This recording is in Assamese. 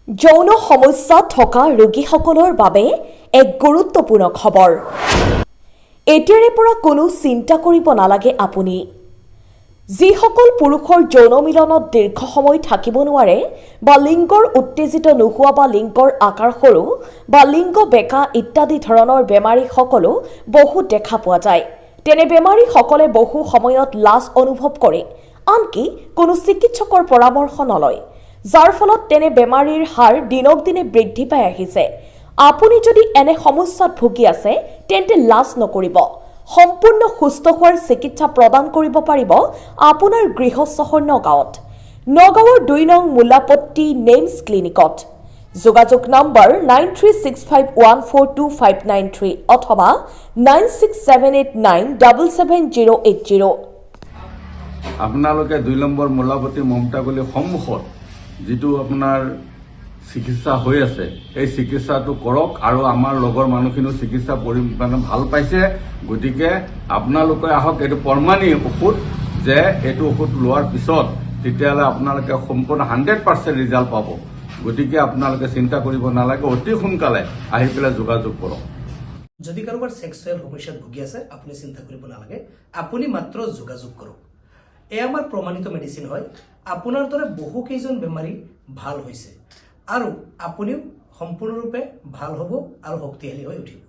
যৌন সমস্যা থকা ৰোগীসকলৰ বাবে এক গুৰুত্বপূৰ্ণ খবৰ। এতিয়াৰে পৰা কোনো চিন্তা কৰিব নালাগে আপুনি। যিসকল পুৰুষৰ যৌন মিলনত দীৰ্ঘ সময় থাকিব নোৱাৰে বা লিংগৰ উত্তেজিত নোহোৱা বা লিংগৰ আকাৰ সৰু বা লিংগ বেকা ইত্যাদি ধৰণৰ বেমাৰীসকলো বহুত দেখা পোৱা যায়। তেনে বেমাৰীসকলে বহু সময়ত লাজ অনুভৱ কৰে, আনকি কোনো চিকিৎসকৰ পৰামৰ্শ নলয়, যাৰ ফলত তেনে বেমাৰীৰ হাৰ দিনক দিনে বৃদ্ধি পাই আহিছে। আপুনি যদি এনে সমস্যাত ভুগি আছে তেন্তে লাজ নকৰিব। সম্পূৰ্ণ সুস্থ হোৱাৰ চিকিৎসা প্ৰদান কৰিব পাৰিব আপোনাৰ গৃহ চহৰ নগাঁৱৰ 2 নং মুলাপট্টি নেমছ ক্লিনিকত। যোগাযোগ নম্বৰ 9365142593 অথবা 9678977080। আপোনালোকে 2 নম্বৰ মুলাপট্টি মমতা গলি সন্মুখত যেটো আপোনাৰ চিকিৎসা হৈ আছে এই চিকিৎসাটো কৰক আৰু আমাৰ লগৰ মানুহখিনিও চিকিৎসা মানে ভাল পাইছে। গতিকে আপোনালোকে আহক, এইটো প্ৰমাণী ঔষধ যে এইটো ঔষধ লোৱাৰ পিছত তেতিয়ালে আপোনালোকে সম্পূৰ্ণ 100% ৰিজাল্ট পাব। গতিকে আপোনালোকে চিন্তা কৰিব নালাগে, অতি সোনকালে আহি পেলাই যোগাযোগ কৰক। যদি কাৰোবাৰ সেক্সুৱেল সমস্যাত ভুগি আছে আপুনি চিন্তা কৰিব নালাগে, আপুনি মাত্ৰ যোগাযোগ কৰক। এই আমাৰ প্ৰমাণিত মেডিচিন হয়। আপোনাৰ দৰে বহু কেইজন বেমাৰী ভাল হৈছে আৰু আপুনিও সম্পূৰ্ণৰূপে ভাল হ'ব আৰু শক্তিশালী হৈ উঠিব।